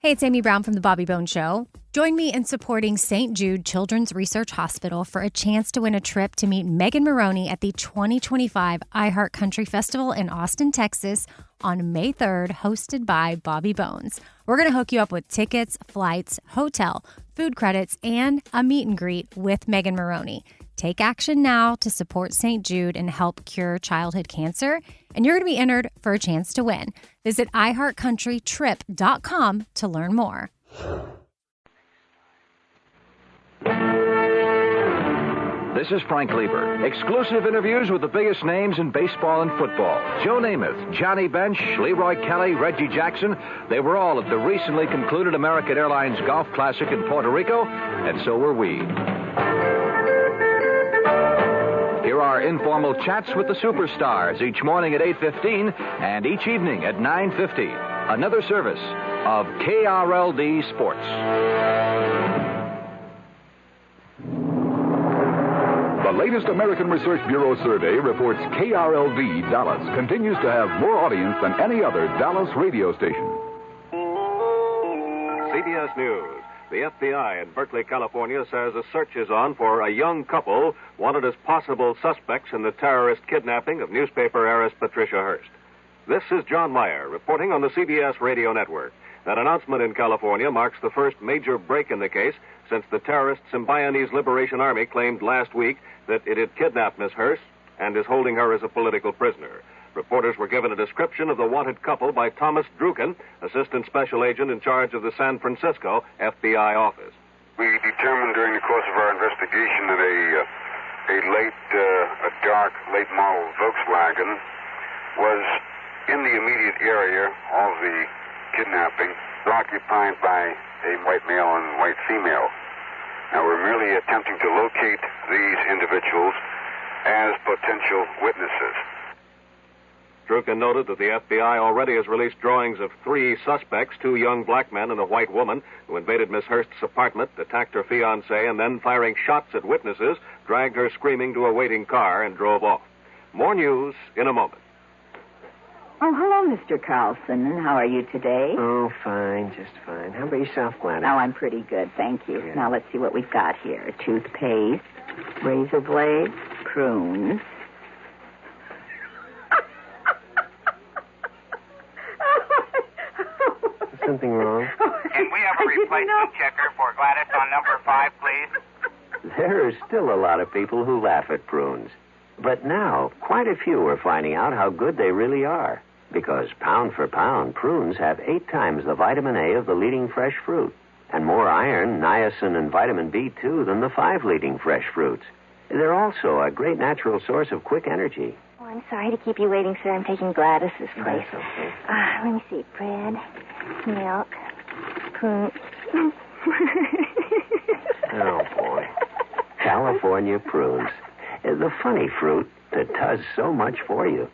Hey, it's Amy Brown from The Bobby Bone Show. Join me in supporting St. Jude Children's Research Hospital for a chance to win a trip to meet Megan Maroney at the 2025 iHeart Country Festival in Austin, Texas on May 3rd, hosted by Bobby Bones. We're going to hook you up with tickets, flights, hotel, food credits, and a meet and greet with Megan Maroney. Take action now to support St. Jude and help cure childhood cancer, and you're going to be entered for a chance to win. Visit iHeartCountryTrip.com to learn more. This is Frank Lieber. Exclusive interviews with the biggest names in baseball and football. Joe Namath, Johnny Bench, Leroy Kelly, Reggie Jackson. They were all at the recently concluded American Airlines Golf Classic in Puerto Rico, and so were we. Here are informal chats with the superstars each morning at 8:15 and each evening at 9:50. Another service of KRLD Sports. The latest American Research Bureau survey reports KRLD Dallas continues to have more audience than any other Dallas radio station. CBS News. The FBI in Berkeley, California says a search is on for a young couple wanted as possible suspects in the terrorist kidnapping of newspaper heiress Patricia Hearst. This is John Meyer reporting on the CBS radio network. That announcement in California marks the first major break in the case since the terrorist Symbionese Liberation Army claimed last week that it had kidnapped Miss Hearst and is holding her as a political prisoner. Reporters were given a description of the wanted couple by Thomas Druken, Assistant Special Agent in charge of the San Francisco FBI office. We determined during the course of our investigation that a dark, late model Volkswagen was in the immediate area of the kidnapping, occupied by a white male and white female. Now, we're merely attempting to locate these individuals as potential witnesses. Druken noted that the FBI already has released drawings of 3 suspects, 2 young black men and a white woman, who invaded Miss Hearst's apartment, attacked her fiancé, and then, firing shots at witnesses, dragged her screaming to a waiting car and drove off. More news in a moment. Oh, hello, Mr. Carlson. And how are you today? Oh, fine, just fine. How about yourself, Gladys? Oh, I'm pretty good, thank you. Yeah. Now, let's see what we've got here. Toothpaste, razor blades, prunes. Something wrong? Can we have a replacement checker for Gladys on number 5, please? There are still a lot of people who laugh at prunes. But now, quite a few are finding out how good they really are. Because pound for pound, prunes have 8 times the vitamin A of the leading fresh fruit. And more iron, niacin, and vitamin B2 than the 5 leading fresh fruits. They're also a great natural source of quick energy. Oh, I'm sorry to keep you waiting, sir. I'm taking Gladys's place. That's okay. Let me see. Bread, milk, prunes. Oh, boy. California prunes. The funny fruit that does so much for you.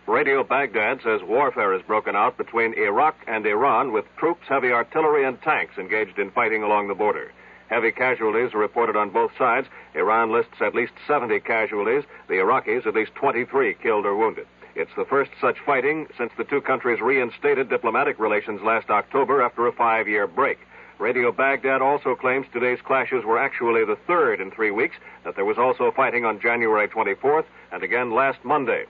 Radio Baghdad says warfare has broken out between Iraq and Iran with troops, heavy artillery, and tanks engaged in fighting along the border. Heavy casualties are reported on both sides. Iran lists at least 70 casualties. The Iraqis at least 23 killed or wounded. It's the first such fighting since the 2 countries reinstated diplomatic relations last October after a 5-year break. Radio Baghdad also claims today's clashes were actually the 3rd in 3 weeks, that there was also fighting on January 24th and again last Monday.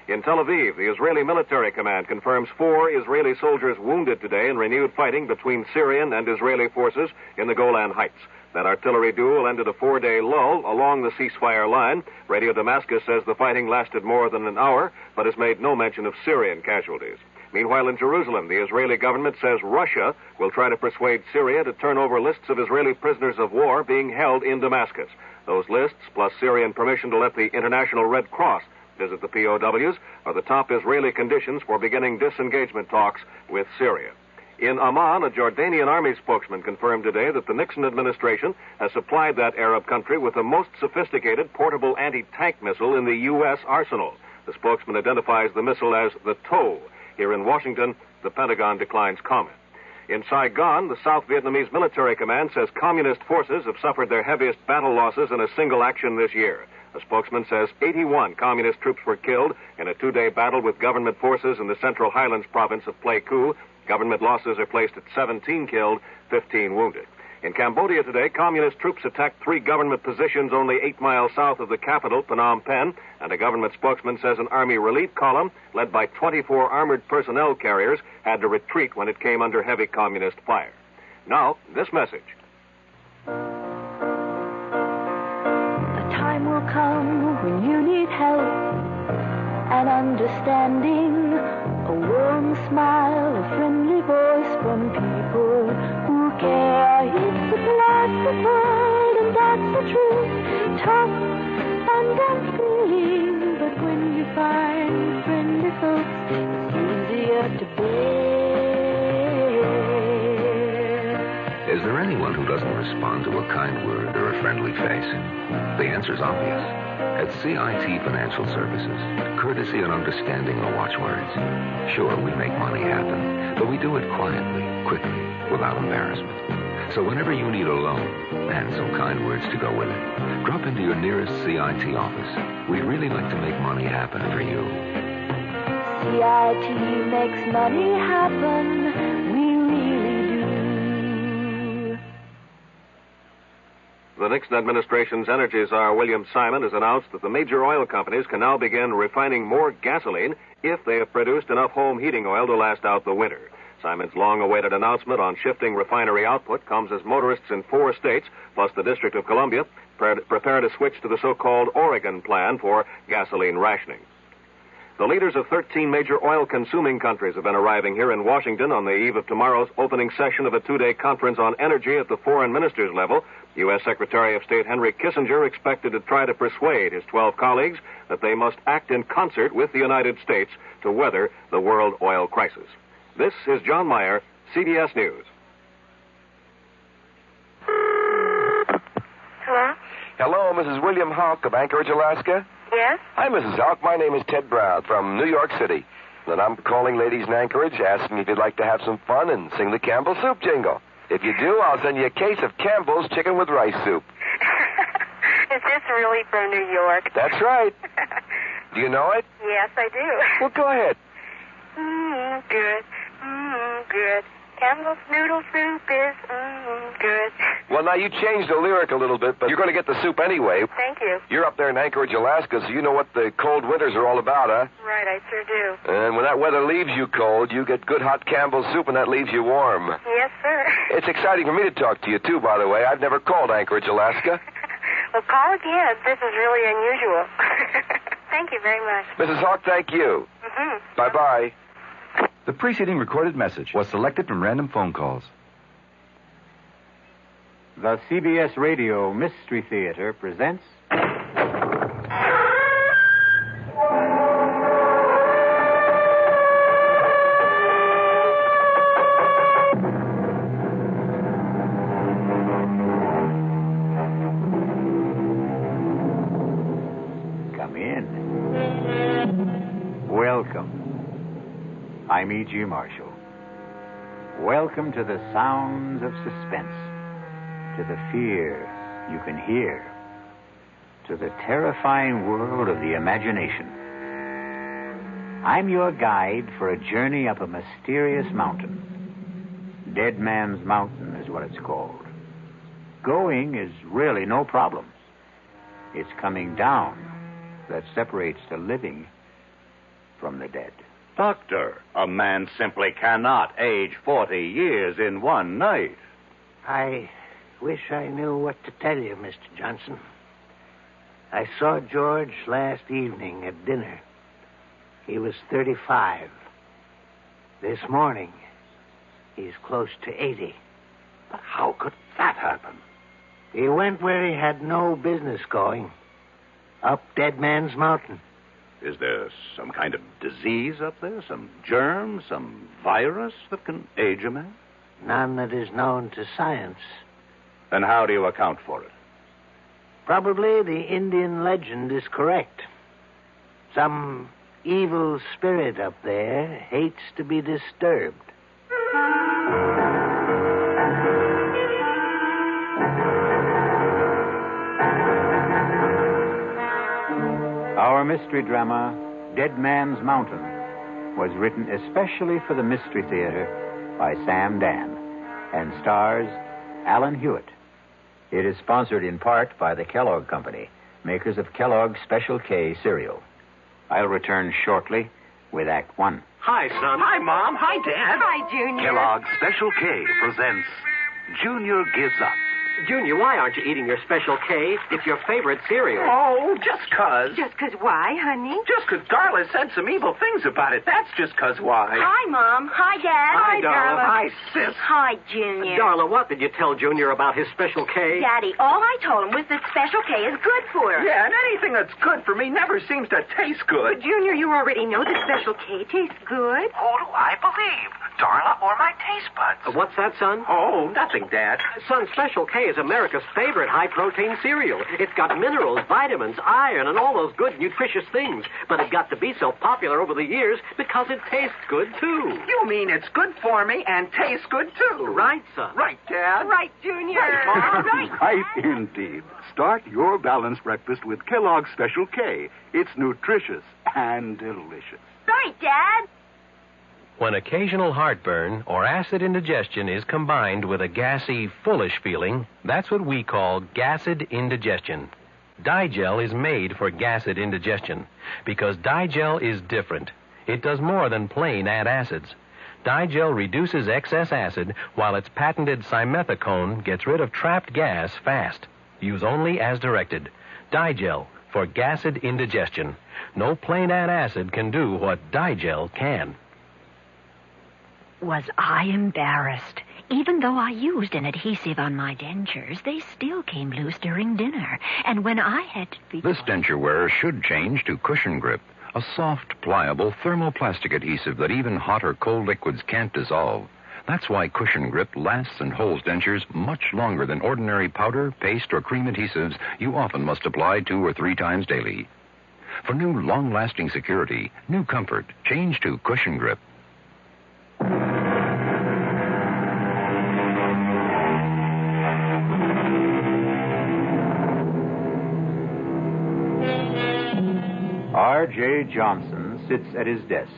In Tel Aviv, the Israeli military command confirms 4 Israeli soldiers wounded today in renewed fighting between Syrian and Israeli forces in the Golan Heights. That artillery duel ended a 4-day lull along the ceasefire line. Radio Damascus says the fighting lasted more than an hour, but has made no mention of Syrian casualties. Meanwhile, in Jerusalem, the Israeli government says Russia will try to persuade Syria to turn over lists of Israeli prisoners of war being held in Damascus. Those lists, plus Syrian permission to let the International Red Cross visit the POWs, are the top Israeli conditions for beginning disengagement talks with Syria. In Amman, a Jordanian army spokesman confirmed today that the Nixon administration has supplied that Arab country with the most sophisticated portable anti-tank missile in the U.S. arsenal. The spokesman identifies the missile as the TOW. Here in Washington, the Pentagon declines comment. In Saigon, the South Vietnamese military command says communist forces have suffered their heaviest battle losses in a single action this year. A spokesman says 81 communist troops were killed in a 2-day battle with government forces in the Central Highlands province of Pleiku. Government losses are placed at 17 killed, 15 wounded. In Cambodia today, communist troops attacked 3 government positions only 8 miles south of the capital, Phnom Penh, and a government spokesman says an army relief column, led by 24 armored personnel carriers, had to retreat when it came under heavy communist fire. Now, this message. A time will come when you need help and understanding, a warm smile, a friendly voice from people who care. It's a world, and that's the truth. Tough and unfeeling, but when you find friendly folks, it's easier to bear. Is there anyone who doesn't respond to a kind word or a friendly face? The answer's obvious. At CIT Financial Services, courtesy and understanding are watchwords. Sure, we make money happen, but we do it quietly, quickly, without embarrassment. So whenever you need a loan, and some kind words to go with it, drop into your nearest CIT office. We'd really like to make money happen for you. CIT makes money happen. We really do. The Nixon administration's energy czar, William Simon, has announced that the major oil companies can now begin refining more gasoline if they have produced enough home heating oil to last out the winter. Simon's long-awaited announcement on shifting refinery output comes as motorists in 4 states, plus the District of Columbia, prepare to switch to the so-called Oregon plan for gasoline rationing. The leaders of 13 major oil-consuming countries have been arriving here in Washington on the eve of tomorrow's opening session of a 2-day conference on energy at the foreign ministers level. U.S. Secretary of State Henry Kissinger expected to try to persuade his 12 colleagues that they must act in concert with the United States to weather the world oil crisis. This is John Meyer, CBS News. Hello? Hello, Mrs. William Hawk of Anchorage, Alaska. Yes? Hi, Mrs. Hawk. My name is Ted Brown from New York City. And I'm calling ladies in Anchorage, asking if you'd like to have some fun and sing the Campbell Soup jingle. If you do, I'll send you a case of Campbell's chicken with rice soup. Is this really from New York? That's right. Do you know it? Yes, I do. Well, go ahead. Good. Good. Campbell's noodle soup is good. Well, now, you changed the lyric a little bit, but you're going to get the soup anyway. Thank you. You're up there in Anchorage, Alaska, so you know what the cold winters are all about, huh? Right, I sure do. And when that weather leaves you cold, you get good hot Campbell's soup, and that leaves you warm. Yes, sir. It's exciting for me to talk to you, too, by the way. I've never called Anchorage, Alaska. Well, call again. This is really unusual. Thank you very much. Mrs. Hawk, thank you. Bye-bye. The preceding recorded message was selected from random phone calls. The CBS Radio Mystery Theater presents... Come in. Welcome. I'm E.G. Marshall. Welcome to the sounds of suspense, to the fear you can hear, to the terrifying world of the imagination. I'm your guide for a journey up a mysterious mountain. Dead Man's Mountain is what it's called. Going is really no problem. It's coming down that separates the living from the dead. Doctor, a man simply cannot age 40 years in one night. I wish I knew what to tell you, Mr. Johnson. I saw George last evening at dinner. He was 35. This morning, he's close to 80. But how could that happen? He went where he had no business going. Up Dead Man's Mountain. Is there some kind of disease up there? Some germ? Some virus that can age a man? None that is known to science. Then how do you account for it? Probably the Indian legend is correct. Some evil spirit up there hates to be disturbed. Our mystery drama, Dead Man's Mountain, was written especially for the Mystery Theater by Sam Dan and stars Alan Hewitt. It is sponsored in part by the Kellogg Company, makers of Kellogg's Special K cereal. I'll return shortly with Act One. Hi, son. Hi, Mom. Hi, Dad. Hi, Junior. Kellogg's Special K presents Junior Gives Up. Junior, why aren't you eating your Special K? It's your favorite cereal. Oh, just 'cause. Just 'cause why, honey? Just 'cause Darla said some evil things about it. That's just 'cause why. Hi, Mom. Hi, Dad. Hi, Darla. Hi, sis. Hi, Junior. Darla, what did you tell Junior about his Special K? Daddy, all I told him was that Special K is good for us. Yeah, and anything that's good for me never seems to taste good. But, Junior, you already know that Special K tastes good. Who do I believe? Darla or my taste buds? What's that, son? Oh, nothing, Dad. Son, Special K is America's favorite high-protein cereal. It's got minerals, vitamins, iron, and all those good, nutritious things. But it got to be so popular over the years because it tastes good, too. You mean it's good for me and tastes good, too? Right, son. Right, Dad. Right, Junior. Right, Mom. Right. Right, indeed. Start your balanced breakfast with Kellogg's Special K. It's nutritious and delicious. Right, Dad. When occasional heartburn or acid indigestion is combined with a gassy, foolish feeling, that's what we call gassed indigestion. Digel is made for gassed indigestion because Digel is different. It does more than plain add acids. Digel reduces excess acid while its patented simethicone gets rid of trapped gas fast. Use only as directed. Digel for gassed indigestion. No plain add acid can do what Digel can. Was I embarrassed? Even though I used an adhesive on my dentures, they still came loose during dinner. And when I had to be... This denture wearer should change to Cushion Grip, a soft, pliable thermoplastic adhesive that even hot or cold liquids can't dissolve. That's why Cushion Grip lasts and holds dentures much longer than ordinary powder, paste, or cream adhesives you often must apply 2 or 3 times daily. For new, long-lasting security, new comfort, change to Cushion Grip. R.J. Johnson sits at his desk.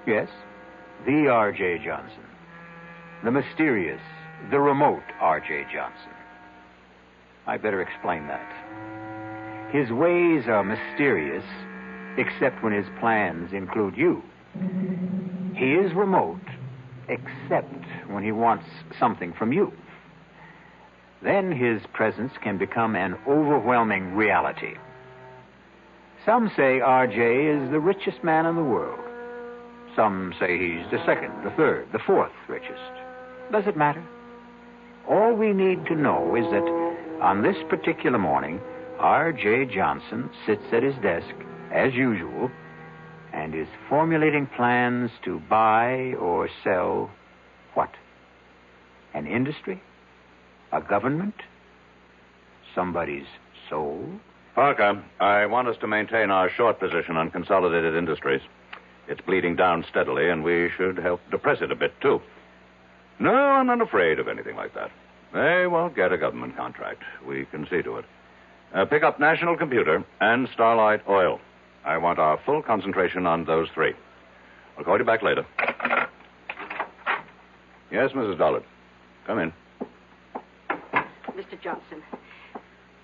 Yes, the R.J. Johnson. The mysterious, the remote R.J. Johnson. I better explain that. His ways are mysterious, except when his plans include you. He is remote, except when he wants something from you. Then his presence can become an overwhelming reality. Some say R.J. is the richest man in the world. Some say he's the second, the third, the fourth richest. Does it matter? All we need to know is that on this particular morning, R.J. Johnson sits at his desk, as usual, and is formulating plans to buy or sell what? An industry? A government? Somebody's soul? Parker, I want us to maintain our short position on Consolidated Industries. It's bleeding down steadily, and we should help depress it a bit, too. No, I'm not afraid of anything like that. They won't get a government contract. We can see to it. Pick up National Computer and Starlight Oil. I want our full concentration on those 3. I'll call you back later. Yes, Mrs. Dollard. Come in. Mr. Johnson,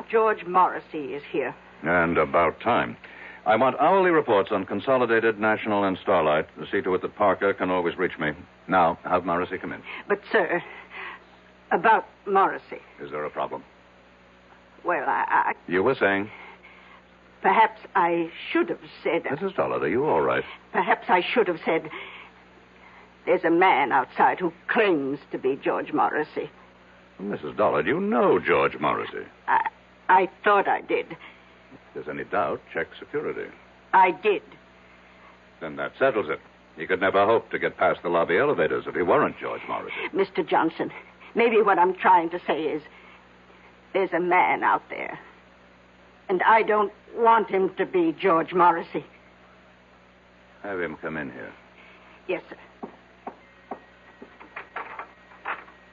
George Morrissey is here. And about time. I want hourly reports on Consolidated, National, and Starlight. See to it that Parker can always reach me. Now, have Morrissey come in. But, sir, about Morrissey. Is there a problem? Well, You were saying? Perhaps I should have said... Mrs. Dollard, are you all right? Perhaps I should have said... There's a man outside who claims to be George Morrissey. Mrs. Dollard, you know George Morrissey. I thought I did. If there's any doubt, check security. I did. Then that settles it. He could never hope to get past the lobby elevators if he weren't George Morrissey. Mr. Johnson, maybe what I'm trying to say is there's a man out there. And I don't want him to be George Morrissey. Have him come in here. Yes, sir.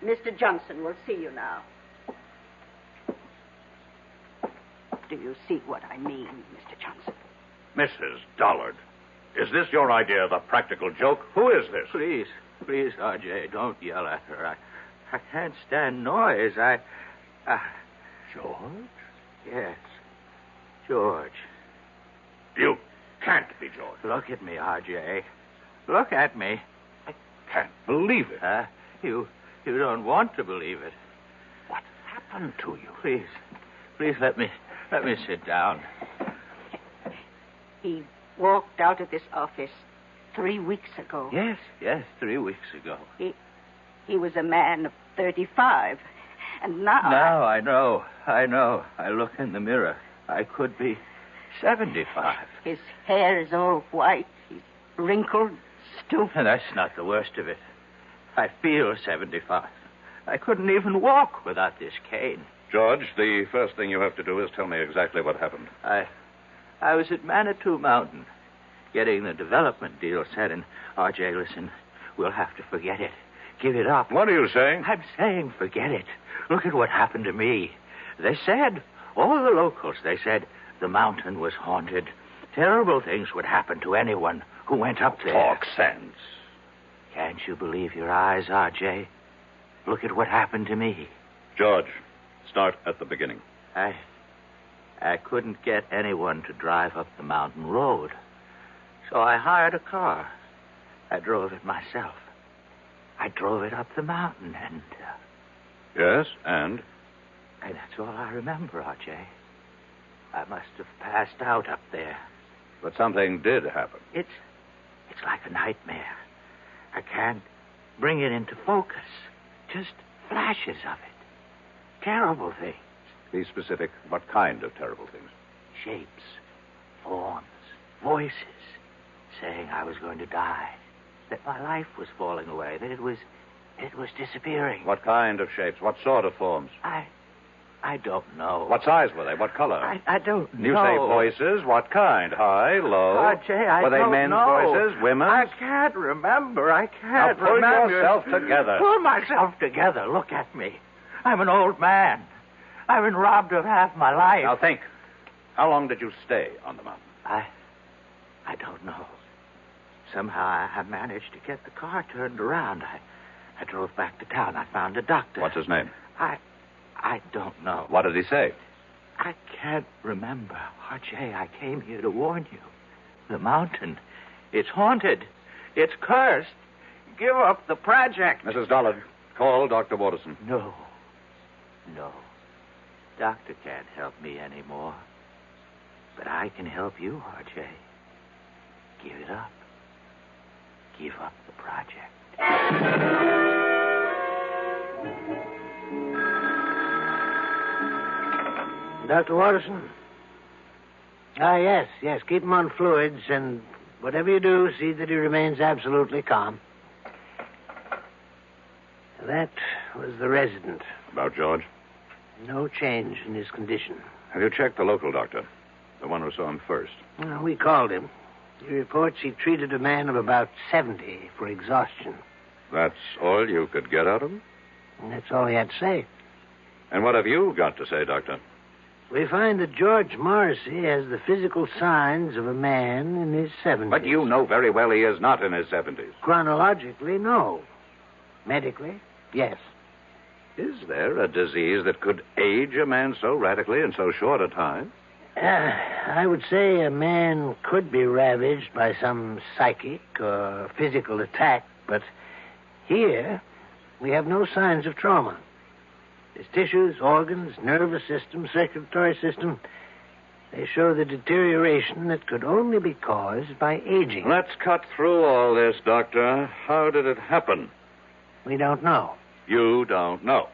Mr. Johnson will see you now. Do you see what I mean, Mr. Johnson? Mrs. Dollard, is this your idea of a practical joke? Who is this? Please, Please, R.J., don't yell at her. I can't stand noise. George? Yes, George. You can't be George. Look at me, R.J. Look at me. I can't believe it. You don't want to believe it. What happened to you? Please let me sit down. He walked out of this office 3 weeks ago. Yes, 3 weeks ago. He was a man of 35. And now... Now I know. I look in the mirror. I could be 75. His hair is all white. He's wrinkled, stooped. And that's not the worst of it. I feel 75. I couldn't even walk without this cane. George, the first thing you have to do is tell me exactly what happened. I was at Manitou Mountain getting the development deal set, and R.J., listen, we'll have to forget it. Give it up. What are you saying? I'm saying forget it. Look at what happened to me. They said, all the locals, they said, the mountain was haunted. Terrible things would happen to anyone who went up there. Talk sense. Can't you believe your eyes, R.J.? Look at what happened to me. George, start at the beginning. I couldn't get anyone to drive up the mountain road. So I hired a car. I drove it myself. I drove it up the mountain and... Yes, and? And that's all I remember, R.J. I must have passed out up there. But something did happen. It's like a nightmare. I can't bring it into focus. Just flashes of it. Terrible things. Be specific. What kind of terrible things? Shapes, forms, voices, saying I was going to die, that my life was falling away, that it was disappearing. What kind of shapes? What sort of forms? I don't know. What size were they? What color? I don't know. You say voices. What kind? High, low? R.J., I were they don't men's know. voices? Women's? I can't remember. Now pull yourself together. Pull myself together. Look at me. I'm an old man. I've been robbed of half my life. Now think. How long did you stay on the mountain? I don't know. Somehow I managed to get the car turned around. I drove back to town. I found a doctor. What's his name? I don't know. What did he say? I can't remember. R.J., I came here to warn you. The mountain, it's haunted. It's cursed. Give up the project. Mrs. Dollard, call Dr. Waterson. No. Doctor can't help me anymore. But I can help you, R.J. Give it up. Give up the project. Dr. Waterson? Yes. Keep him on fluids, and whatever you do, see that he remains absolutely calm. That was the resident. About George? No change in his condition. Have you checked the local doctor? The one who saw him first? We called him. He reports he treated a man of about 70 for exhaustion. That's all you could get out of him? And that's all he had to say. And what have you got to say, Doctor? We find that George Morrissey has the physical signs of a man in his 70s. But you know very well he is not in his 70s. Chronologically, no. Medically, yes. Is there a disease that could age a man so radically in so short a time? I would say a man could be ravaged by some psychic or physical attack, but here we have no signs of trauma. His tissues, organs, nervous system, circulatory system, they show the deterioration that could only be caused by aging. Let's cut through all this, Doctor. How did it happen? We don't know. You don't know.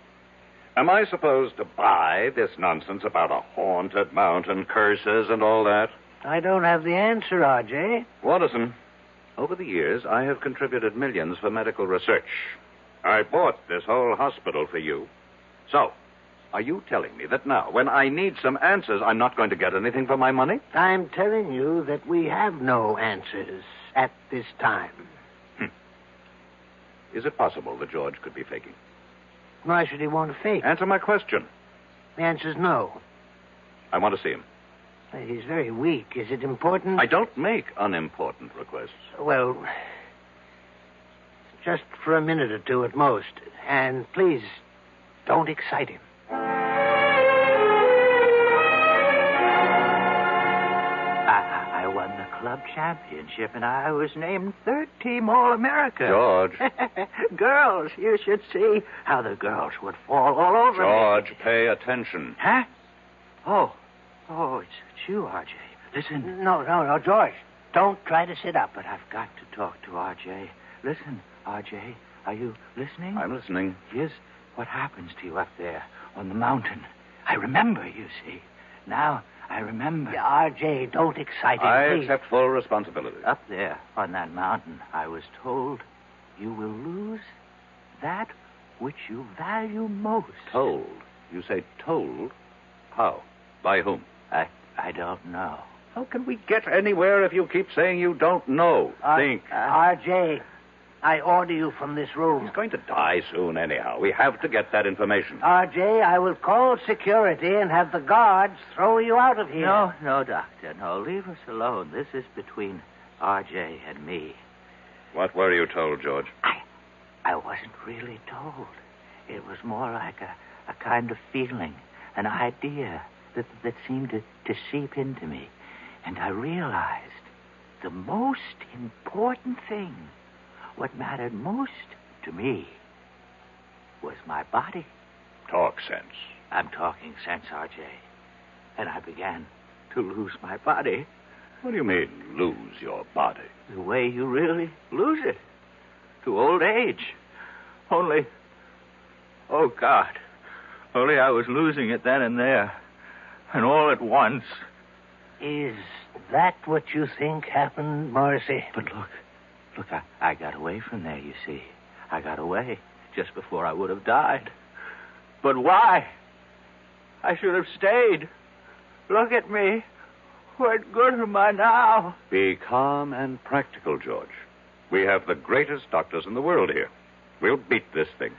Am I supposed to buy this nonsense about a haunted mountain, curses, and all that? I don't have the answer, R.J. Watterson, over the years, I have contributed millions for medical research. I bought this whole hospital for you. So, are you telling me that now, when I need some answers, I'm not going to get anything for my money? I'm telling you that we have no answers at this time. Is it possible that George could be faking? Why should he want to fake? Answer my question. The answer's no. I want to see him. He's very weak. Is it important? I don't make unimportant requests. Well, Just for a minute or two at most. And please, don't excite him. I won the club championship, and I was named third team All-America. George. Girls, you should see how the girls would fall all over me. George, pay attention. Huh? Oh, it's you, R.J. Listen. No, George. Don't try to sit up, but I've got to talk to R.J. Listen, R.J., are you listening? I'm listening. Here's what happens to you up there on the mountain. I remember, you see. Now, I remember. R.J., don't excite him, I please. accept full responsibility. Up there on that mountain, I was told you will lose that which you value most. Told? You say told? How? By whom? I don't know. How can we get anywhere if you keep saying you don't know? Think. R.J., I order you from this room. He's going to die soon anyhow. We have to get that information. R.J., I will call security and have the guards throw you out of here. No, Doctor. No, leave us alone. This is between R.J. and me. What were you told, George? I wasn't really told. It was more like a kind of feeling, an idea that seemed to seep into me. And I realized the most important thing, what mattered most to me, was my body. Talk sense. I'm talking sense, R.J. And I began to lose my body. What do you mean, lose your body? The way you really lose it. To old age. Only, oh, God. Only I was losing it then and there. And all at once. Is that what you think happened, Morrissey? But look, I got away from there, you see. I got away just before I would have died. But why? I should have stayed. Look at me. What good am I now? Be calm and practical, George. We have the greatest doctors in the world here. We'll beat this thing.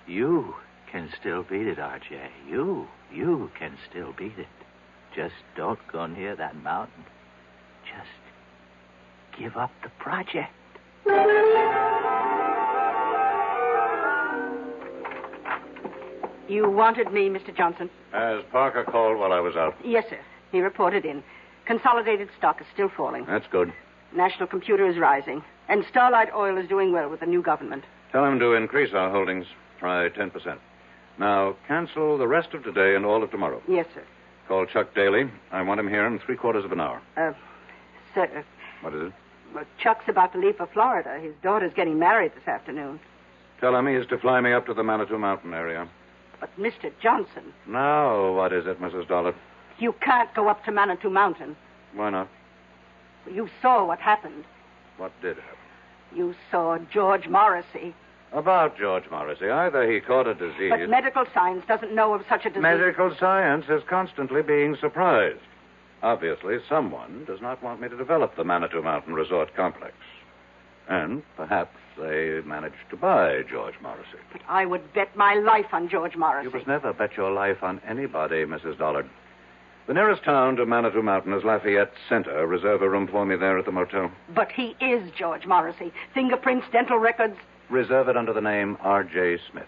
You can still beat it, R.J. You can still beat it. Just don't go near that mountain. Just give up the project. You wanted me, Mr. Johnson? As Parker called while I was out. Yes, sir. He reported in. Consolidated stock is still falling. That's good. National Computer is rising. And Starlight Oil is doing well with the new government. Tell him to increase our holdings. Try 10%. Now, cancel the rest of today and all of tomorrow. Yes, sir. Call Chuck Daly. I want him here in 3/4 of an hour. Sir. What is it? Well, Chuck's about to leave for Florida. His daughter's getting married this afternoon. Tell him he's to fly me up to the Manitou Mountain area. But, Mr. Johnson... Now, what is it, Mrs. Dollard? You can't go up to Manitou Mountain. Why not? You saw what happened. What did happen? You saw George Morrissey. About George Morrissey. Either he caught a disease... But medical science doesn't know of such a disease. Medical science is constantly being surprised. Obviously, someone does not want me to develop the Manitou Mountain Resort Complex. And perhaps they managed to buy George Morrissey. But I would bet my life on George Morrissey. You must never bet your life on anybody, Mrs. Dollard. The nearest town to Manitou Mountain is Lafayette Center. Reserve a room for me there at the motel. But he is George Morrissey. Fingerprints, dental records. Reserve it under the name R.J. Smith.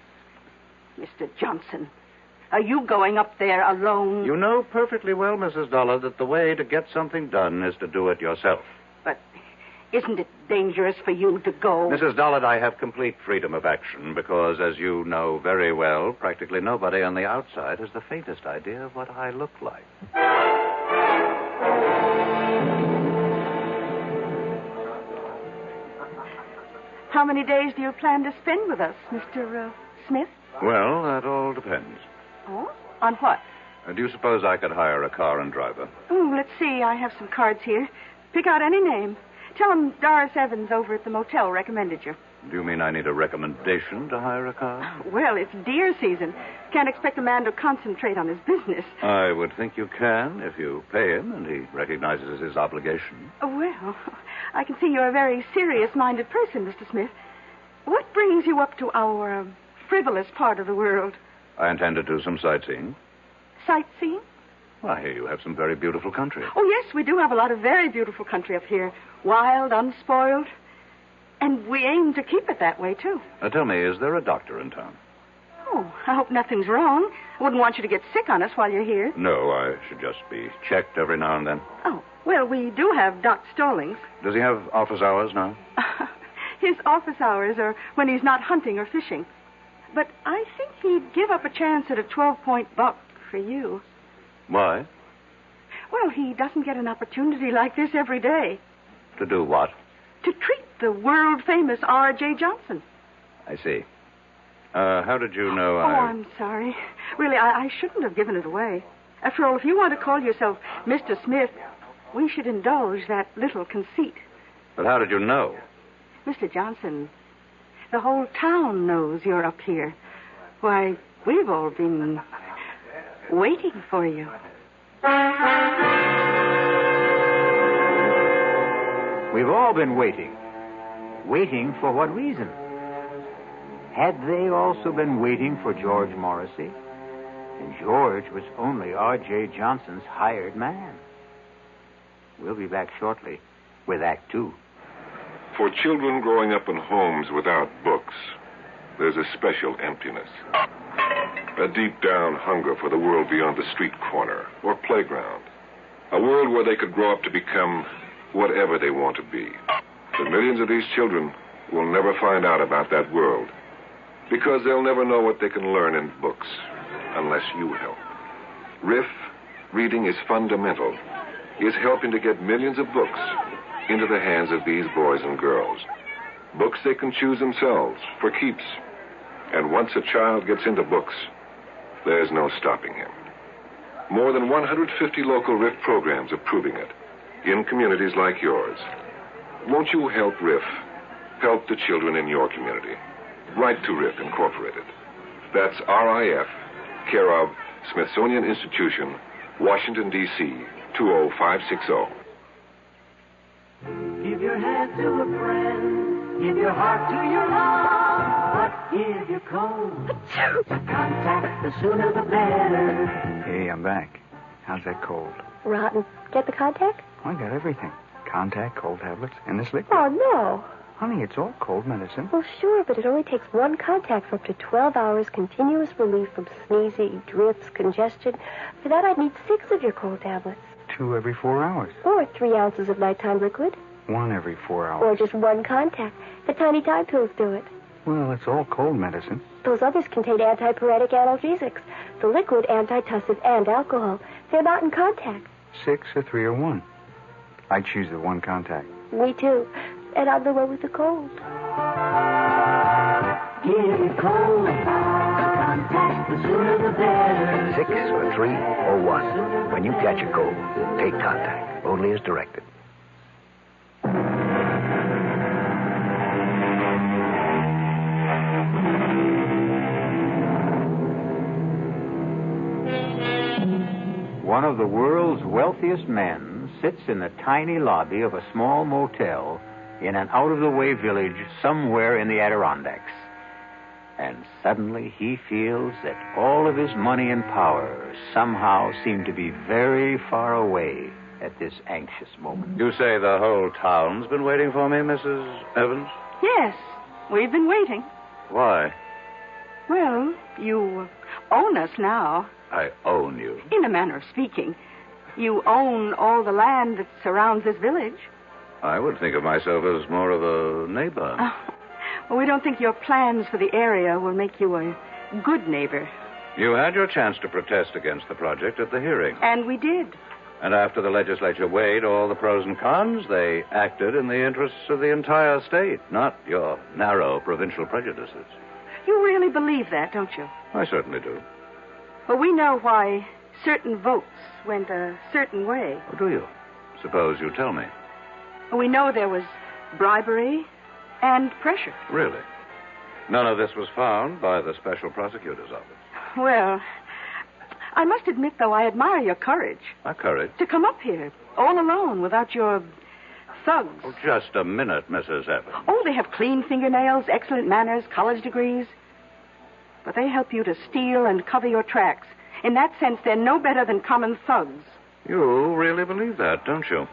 Mr. Johnson, are you going up there alone? You know perfectly well, Mrs. Dollard, that the way to get something done is to do it yourself. But isn't it dangerous for you to go? Mrs. Dollard, I have complete freedom of action because, as you know very well, practically nobody on the outside has the faintest idea of what I look like. How many days do you plan to spend with us, Mr. Smith? Well, that all depends. Oh? On what? Do you suppose I could hire a car and driver? Oh, let's see. I have some cards here. Pick out any name. Tell him Doris Evans over at the motel recommended you. Do you mean I need a recommendation to hire a car? Well, it's deer season. Can't expect a man to concentrate on his business. I would think you can if you pay him and he recognizes his obligation. Well, I can see you're a very serious-minded person, Mr. Smith. What brings you up to our frivolous part of the world? I intend to do some sightseeing. Sightseeing? Why, you have some very beautiful country. Oh, yes, we do have a lot of very beautiful country up here. Wild, unspoiled. And we aim to keep it that way, too. Tell me, is there a doctor in town? Oh, I hope nothing's wrong. I wouldn't want you to get sick on us while you're here. No, I should just be checked every now and then. Oh, well, we do have Doc Stallings. Does he have office hours now? His office hours are when he's not hunting or fishing. But I think he'd give up a chance at a 12-point buck for you. Why? Well, he doesn't get an opportunity like this every day. To do what? To treat the world-famous R.J. Johnson. I see. How did you know I'm sorry. Really, I shouldn't have given it away. After all, if you want to call yourself Mr. Smith, we should indulge that little conceit. But how did you know? Mr. Johnson, the whole town knows you're up here. Why, we've all been waiting for you. We've all been waiting. Waiting for what reason? Had they also been waiting for George Morrissey? And George was only R.J. Johnson's hired man. We'll be back shortly with Act 2. For children growing up in homes without books, there's a special emptiness. A deep-down hunger for the world beyond the street corner or playground. A world where they could grow up to become whatever they want to be. But millions of these children will never find out about that world because they'll never know what they can learn in books unless you help. RIF, Reading is Fundamental, is helping to get millions of books into the hands of these boys and girls. Books they can choose themselves for keeps. And once a child gets into books, there's no stopping him. More than 150 local RIF programs are proving it in communities like yours. Won't you help RIF? Help the children in your community. Write to RIF Incorporated. That's RIF, care of Smithsonian Institution, Washington, D.C., 20560. Give your hand to a friend. Give your heart to your love. But give your cold. Contact, the sooner the better. Hey, I'm back. How's that cold? Rotten. Get the contact? I got everything. Contact, cold tablets, and this liquid. Oh, no. Honey, it's all cold medicine. Well, sure, but it only takes one contact for up to 12 hours continuous relief from sneezy, drips, congestion. For that, I'd need 6 of your cold tablets. 2 every 4 hours. Or 3 ounces of nighttime liquid. 1 every 4 hours. Or just one contact. The tiny Tide pills do it. Well, it's all cold medicine. Those others contain antipyretic analgesics. The liquid, antitussive, and alcohol. They're not in contact. 6 or 3 or 1. I choose the one contact. Me too. And I'm the one with the cold. Give your cold contact, the sooner the better. 6 or 3 or 1. When you catch a cold, take contact. Only as directed. One of the world's wealthiest men sits in the tiny lobby of a small motel in an out-of-the-way village somewhere in the Adirondacks. And suddenly he feels that all of his money and power somehow seem to be very far away at this anxious moment. You say the whole town's been waiting for me, Mrs. Evans? Yes, we've been waiting. Why? Well, you own us now. I own you. In a manner of speaking. You own all the land that surrounds this village. I would think of myself as more of a neighbor. Well, we don't think your plans for the area will make you a good neighbor. You had your chance to protest against the project at the hearing. And we did. And after the legislature weighed all the pros and cons, they acted in the interests of the entire state, not your narrow provincial prejudices. You really believe that, don't you? I certainly do. Well, we know why certain votes went a certain way. Oh, do you? Suppose you tell me. We know there was bribery and pressure. Really? None of this was found by the special prosecutor's office. Well, I must admit, though, I admire your courage. My courage? To come up here, all alone, without your thugs. Oh, just a minute, Mrs. Evans. Oh, they have clean fingernails, excellent manners, college degrees. But they help you to steal and cover your tracks. In that sense, they're no better than common thugs. You really believe that, don't you?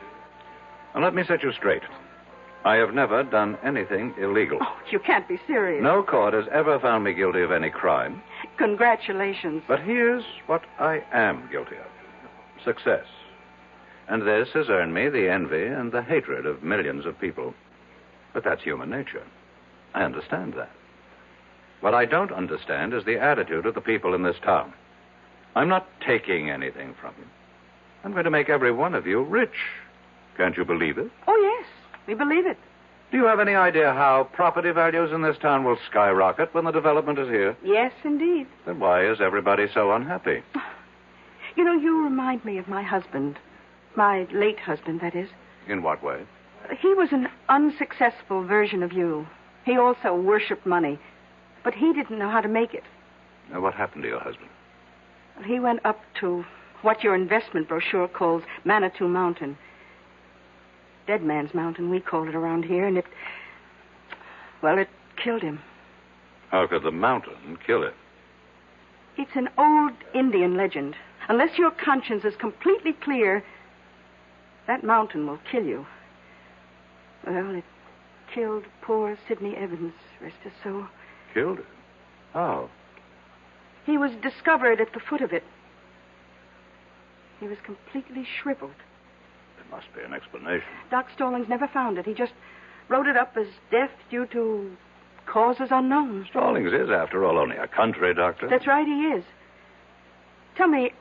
Now, let me set you straight. I have never done anything illegal. Oh, you can't be serious. No court has ever found me guilty of any crime. Congratulations. But here's what I am guilty of. Success. And this has earned me the envy and the hatred of millions of people. But that's human nature. I understand that. What I don't understand is the attitude of the people in this town. I'm not taking anything from you. I'm going to make every one of you rich. Can't you believe it? Oh, yes. We believe it. Do you have any idea how property values in this town will skyrocket when the development is here? Yes, indeed. Then why is everybody so unhappy? You know, you remind me of my husband. My late husband, that is. In what way? He was an unsuccessful version of you. He also worshipped money. But he didn't know how to make it. Now, what happened to your husband? He went up to what your investment brochure calls Manitou Mountain. Dead Man's Mountain, we call it around here, and it killed him. How could the mountain kill him? It's an old Indian legend. Unless your conscience is completely clear, that mountain will kill you. Well, it killed poor Sidney Evans, rest his soul. Killed him? How? He was discovered at the foot of it. He was completely shriveled. There must be an explanation. Doc Stallings never found it. He just wrote it up as death due to causes unknown. Stallings is, after all, only a country doctor. That's right, he is. Tell me,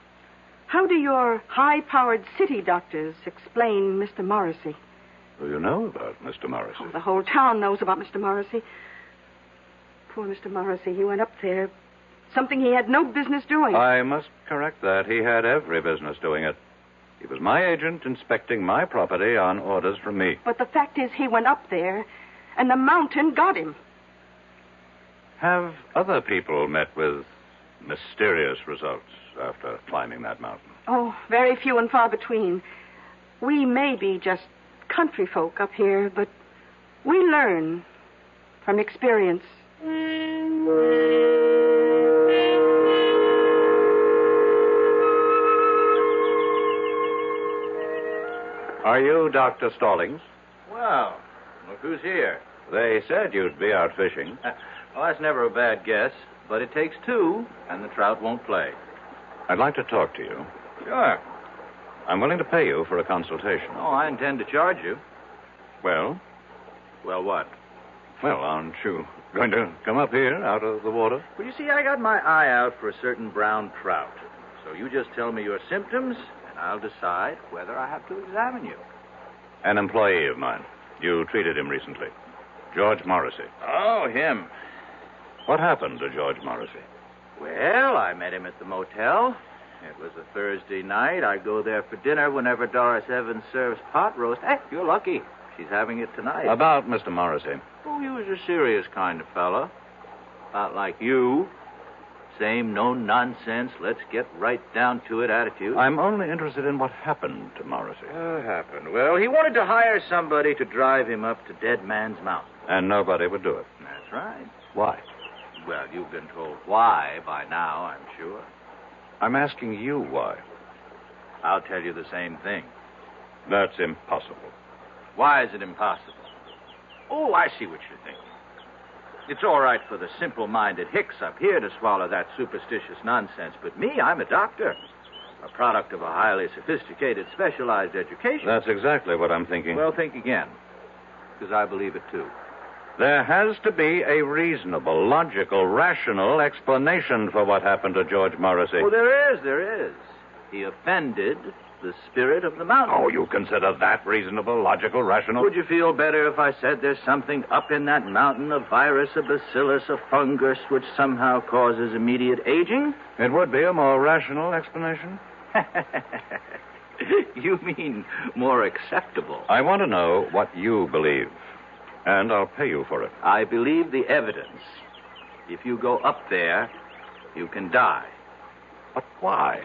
how do your high-powered city doctors explain Mr. Morrissey? Well, you know about Mr. Morrissey. Oh, the whole town knows about Mr. Morrissey. Poor Mr. Morrissey, he went up there. Something he had no business doing. I must correct that. He had every business doing it. He was my agent inspecting my property on orders from me. But the fact is he went up there, and the mountain got him. Have other people met with mysterious results after climbing that mountain? Oh, very few and far between. We may be just country folk up here, but we learn from experience. Are you Dr. Stallings? Well, look who's here. They said you'd be out fishing. Well, that's never a bad guess, but it takes two, and the trout won't play. I'd like to talk to you. Sure. I'm willing to pay you for a consultation. Oh, I intend to charge you. Well? Well, what? Well, aren't you going to come up here out of the water? Well, you see, I got my eye out for a certain brown trout. So you just tell me your symptoms, and I'll decide whether I have to examine you. An employee of mine. You treated him recently. George Morrissey. Oh, him. What happened to George Morrissey? Well, I met him at the motel. It was a Thursday night. I go there for dinner whenever Doris Evans serves pot roast. Hey, you're lucky. She's having it tonight. About Mr. Morrissey. Oh, he was a serious kind of fellow. Not like you. Same no-nonsense, let's get right down to it attitude. I'm only interested in what happened to Morrissey. What happened? Well, he wanted to hire somebody to drive him up to Dead Man's Mountain. And nobody would do it. That's right. Why? Well, you've been told why by now, I'm sure. I'm asking you why. I'll tell you the same thing. That's impossible. Why is it impossible? Oh, I see what you're thinking. It's all right for the simple-minded hicks up here to swallow that superstitious nonsense, but me, I'm a doctor. A product of a highly sophisticated, specialized education. That's exactly what I'm thinking. Well, think again, because I believe it, too. There has to be a reasonable, logical, rational explanation for what happened to George Morrissey. Oh, there is. He offended the spirit of the mountain. Oh, you consider that reasonable, logical, rational? Would you feel better if I said there's something up in that mountain, a virus, a bacillus, a fungus, which somehow causes immediate aging? It would be a more rational explanation. You mean more acceptable? I want to know what you believe, and I'll pay you for it. I believe the evidence. If you go up there, you can die. But why?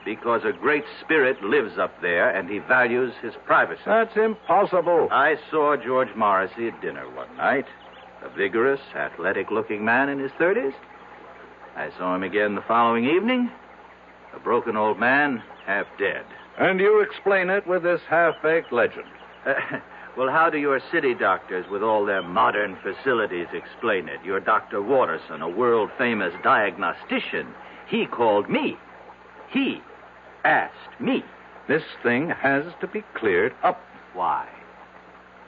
Because a great spirit lives up there, and he values his privacy. That's impossible. I saw George Morrissey at dinner one night. A vigorous, athletic-looking man in his 30s. I saw him again the following evening. A broken old man, half dead. And you explain it with this half-baked legend. Well, how do your city doctors, with all their modern facilities, explain it? Your Dr. Watterson, a world-famous diagnostician, he called me. He asked me. This thing has to be cleared up. Why?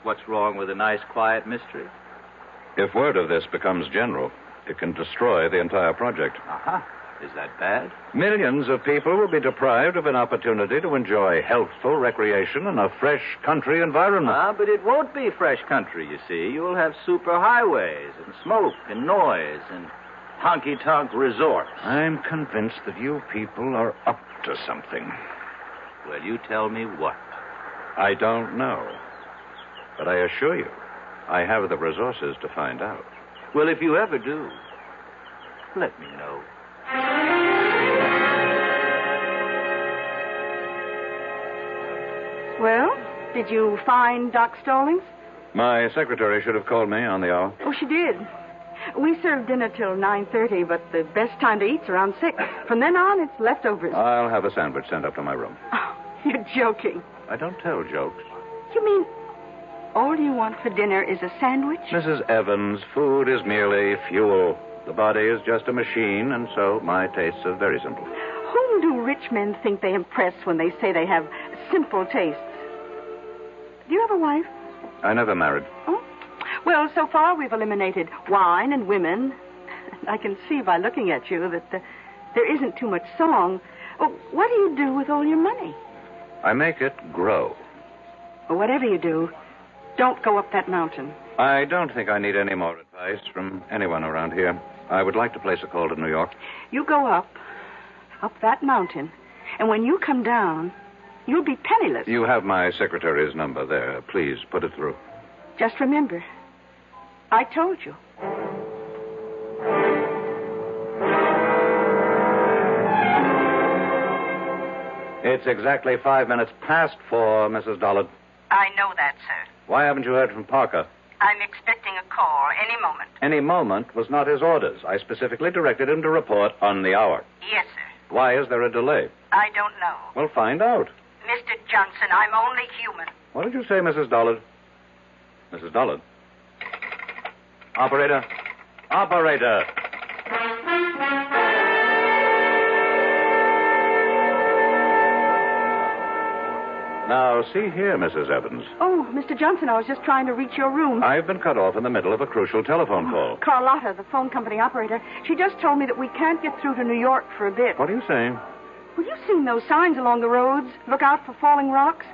What's wrong with a nice, quiet mystery? If word of this becomes general, it can destroy the entire project. Uh-huh. Is that bad? Millions of people will be deprived of an opportunity to enjoy healthful recreation in a fresh country environment. But it won't be fresh country, you see. You'll have superhighways and smoke and noise and honky-tonk resorts. I'm convinced that you people are up to something. Well, you tell me what. I don't know. But I assure you, I have the resources to find out. Well, if you ever do, let me know. Well, did you find Doc Stallings? My secretary should have called me on the hour. Oh, she did. We serve dinner till 9:30, but the best time to eat's around 6. From then on, it's leftovers. I'll have a sandwich sent up to my room. Oh, you're joking. I don't tell jokes. You mean all you want for dinner is a sandwich? Mrs. Evans, food is merely fuel. The body is just a machine, and so my tastes are very simple. Whom do rich men think they impress when they say they have simple tastes? Do you have a wife? I never married. Oh? Well, so far we've eliminated wine and women. I can see by looking at you that there isn't too much song. Oh, what do you do with all your money? I make it grow. Well, whatever you do, don't go up that mountain. I don't think I need any more advice from anyone around here. I would like to place a call to New York. You go up that mountain, and when you come down, you'll be penniless. You have my secretary's number there. Please put it through. Just remember, I told you. It's exactly 5 minutes past 4, Mrs. Dollard. I know that, sir. Why haven't you heard from Parker? I'm expecting a call any moment. Any moment was not his orders. I specifically directed him to report on the hour. Yes, sir. Why is there a delay? I don't know. Well, find out. Mr. Johnson, I'm only human. What did you say, Mrs. Dollard? Mrs. Dollard? Operator? Operator! Now, see here, Mrs. Evans. Oh, Mr. Johnson, I was just trying to reach your room. I've been cut off in the middle of a crucial telephone call. Carlotta, the phone company operator, she just told me that we can't get through to New York for a bit. What are you saying? Well, you've seen those signs along the roads. Look out for falling rocks.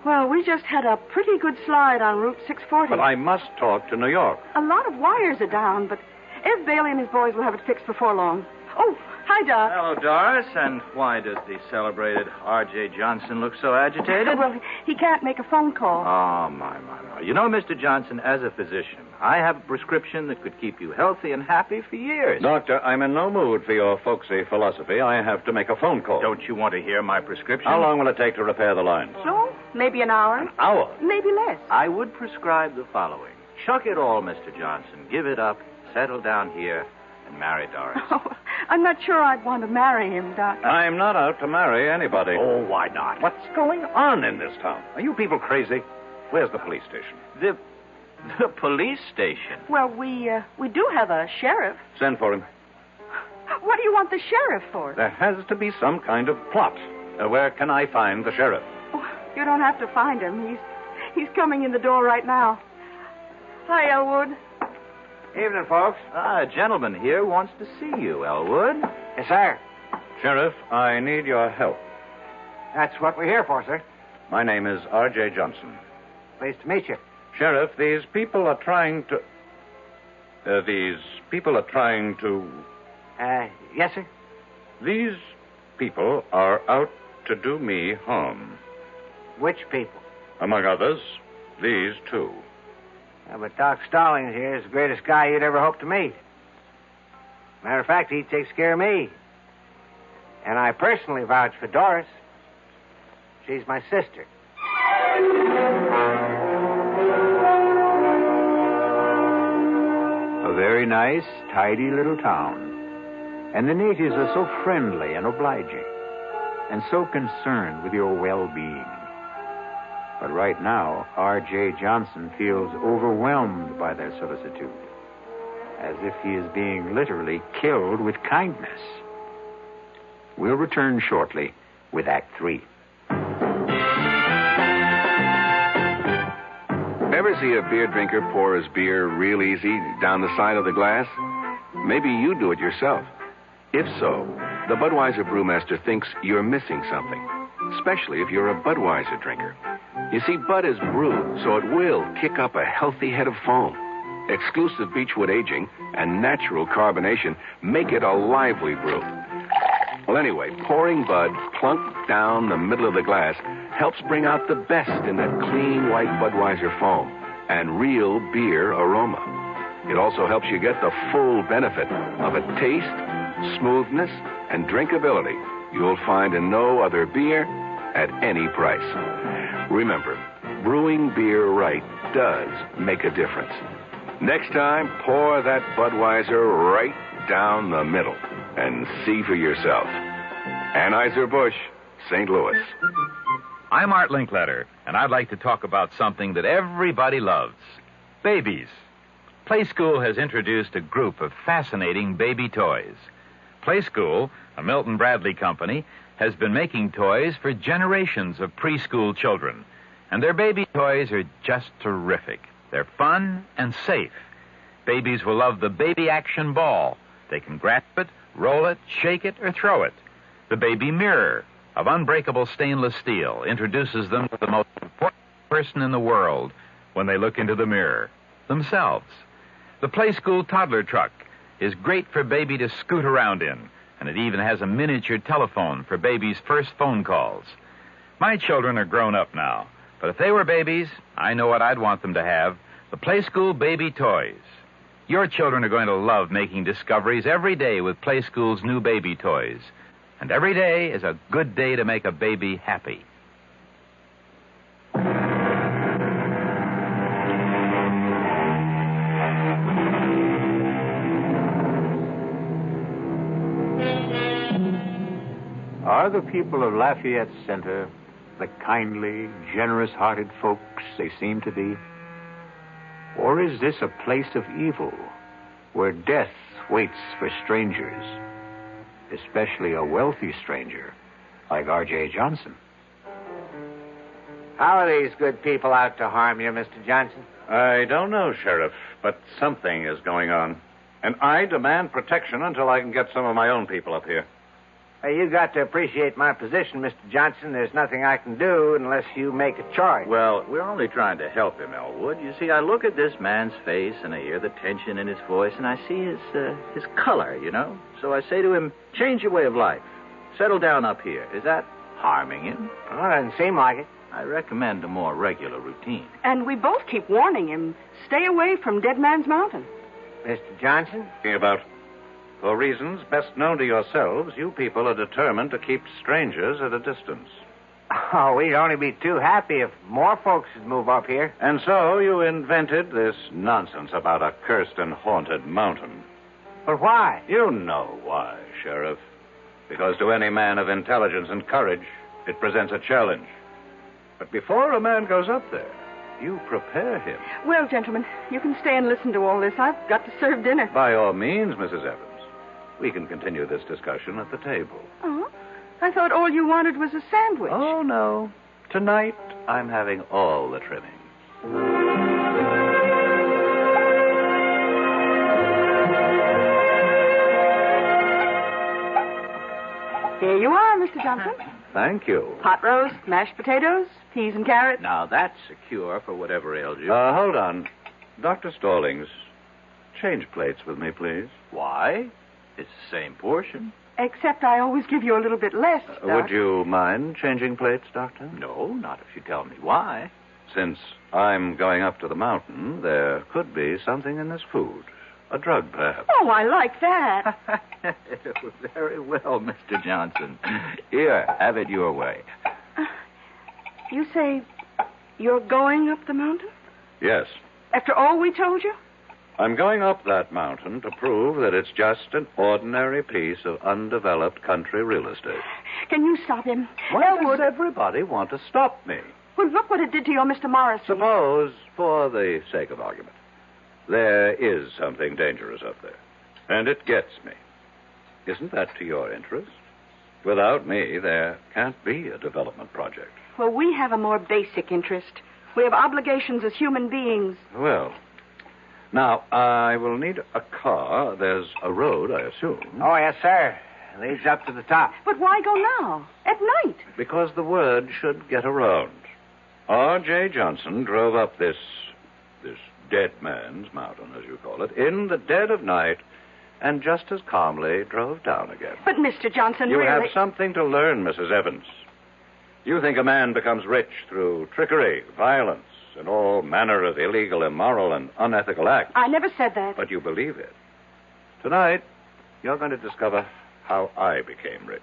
Well, we just had a pretty good slide on Route 640. But I must talk to New York. A lot of wires are down, but Ed Bailey and his boys will have it fixed before long. Oh, hi, Doc. Hello, Doris. And why does the celebrated R.J. Johnson look so agitated? Well, he can't make a phone call. Oh, my. You know, Mr. Johnson, as a physician, I have a prescription that could keep you healthy and happy for years. Doctor, I'm in no mood for your folksy philosophy. I have to make a phone call. Don't you want to hear my prescription? How long will it take to repair the lines? So, maybe an hour. An hour? Maybe less. I would prescribe the following. Chuck it all, Mr. Johnson. Give it up. Settle down here and marry Doris. Oh, I'm not sure I'd want to marry him, Doc. I'm not out to marry anybody. Oh, why not? What's going on in this town? Are you people crazy? Where's the police station? The police station? Well, we do have a sheriff. Send for him. What do you want the sheriff for? There has to be some kind of plot. Where can I find the sheriff? Oh, you don't have to find him. He's coming in the door right now. Hi, Elwood. Evening, folks. A gentleman here wants to see you, Elwood. Yes, sir. Sheriff, I need your help. That's what we're here for, sir. My name is R.J. Johnson. Pleased to meet you. Sheriff, these people are trying to... Yes, sir? These people are out to do me harm. Which people? Among others, these two. But Doc Stallings here is the greatest guy you'd ever hope to meet. Matter of fact, he takes care of me. And I personally vouch for Doris. She's my sister. A very nice, tidy little town. And the natives are so friendly and obliging, and so concerned with your well-being. But right now, R.J. Johnson feels overwhelmed by their solicitude, as if he is being literally killed with kindness. We'll return shortly with Act 3. Ever see a beer drinker pour his beer real easy down the side of the glass? Maybe you do it yourself. If so, the Budweiser brewmaster thinks you're missing something, especially if you're a Budweiser drinker. You see, Bud is brewed, so it will kick up a healthy head of foam. Exclusive beechwood aging and natural carbonation make it a lively brew. Well, anyway, pouring Bud plunk down the middle of the glass helps bring out the best in that clean white Budweiser foam and real beer aroma. It also helps you get the full benefit of a taste, smoothness, and drinkability you'll find in no other beer at any price. Remember, brewing beer right does make a difference. Next time, pour that Budweiser right down the middle and see for yourself. Anheuser-Busch, St. Louis. I'm Art Linkletter, and I'd like to talk about something that everybody loves. Babies. Play School has introduced a group of fascinating baby toys. Play School, a Milton Bradley company, has been making toys for generations of preschool children, and their baby toys are just terrific. They're fun and safe. Babies will love the baby action ball. They can grasp it, roll it, shake it, or throw it. The baby mirror of unbreakable stainless steel introduces them to the most important person in the world when they look into the mirror, themselves. The Play School toddler truck is great for baby to scoot around in, and it even has a miniature telephone for baby's first phone calls. My children are grown up now, but if they were babies, I know what I'd want them to have, the Play School baby toys. Your children are going to love making discoveries every day with Play School's new baby toys. And every day is a good day to make a baby happy. Are the people of Lafayette Center the kindly, generous-hearted folks they seem to be? Or is this a place of evil where death waits for strangers, especially a wealthy stranger like R.J. Johnson? How are these good people out to harm you, Mr. Johnson? I don't know, Sheriff, but something is going on. And I demand protection until I can get some of my own people up here. You got to appreciate my position, Mr. Johnson. There's nothing I can do unless you make a charge. Well, we're only trying to help him, Elwood. You see, I look at this man's face, and I hear the tension in his voice, and I see his color, you know. So I say to him, change your way of life. Settle down up here. Is that harming him? Well, it doesn't seem like it. I recommend a more regular routine. And we both keep warning him, stay away from Dead Man's Mountain. Mr. Johnson? About... For reasons best known to yourselves, you people are determined to keep strangers at a distance. Oh, we'd only be too happy if more folks would move up here. And so you invented this nonsense about a cursed and haunted mountain. But why? You know why, Sheriff. Because to any man of intelligence and courage, it presents a challenge. But before a man goes up there, you prepare him. Well, gentlemen, you can stay and listen to all this. I've got to serve dinner. By all means, Mrs. Evans. We can continue this discussion at the table. Oh? I thought all you wanted was a sandwich. Oh, no. Tonight, I'm having all the trimming. Here you are, Mr. Johnson. Thank you. Pot roast, mashed potatoes, peas and carrots. Now, that's a cure for whatever ails you. Hold on. Dr. Stallings, change plates with me, please. Why? It's the same portion. Except I always give you a little bit less, Doc. Would you mind changing plates, Doctor? No, not if you tell me why. Since I'm going up to the mountain, there could be something in this food. A drug, perhaps. Oh, I like that. Very well, Mr. Johnson. Here, have it your way. You say you're going up the mountain? Yes. After all we told you? I'm going up that mountain to prove that it's just an ordinary piece of undeveloped country real estate. Can you stop him? Why does everybody want to stop me? Well, look what it did to your Mr. Morrissey. Suppose, for the sake of argument, there is something dangerous up there, and it gets me. Isn't that to your interest? Without me, there can't be a development project. Well, we have a more basic interest. We have obligations as human beings. Well, now, I will need a car. There's a road, I assume. Oh, yes, sir. Leads up to the top. But why go now? At night? Because the word should get around. R.J. Johnson drove up this dead man's mountain, as you call it, in the dead of night, and just as calmly drove down again. But, Mr. Johnson, You really... have something to learn, Mrs. Evans. You think a man becomes rich through trickery, violence, and all manner of illegal, immoral, and unethical acts. I never said that. But you believe it. Tonight, you're going to discover how I became rich.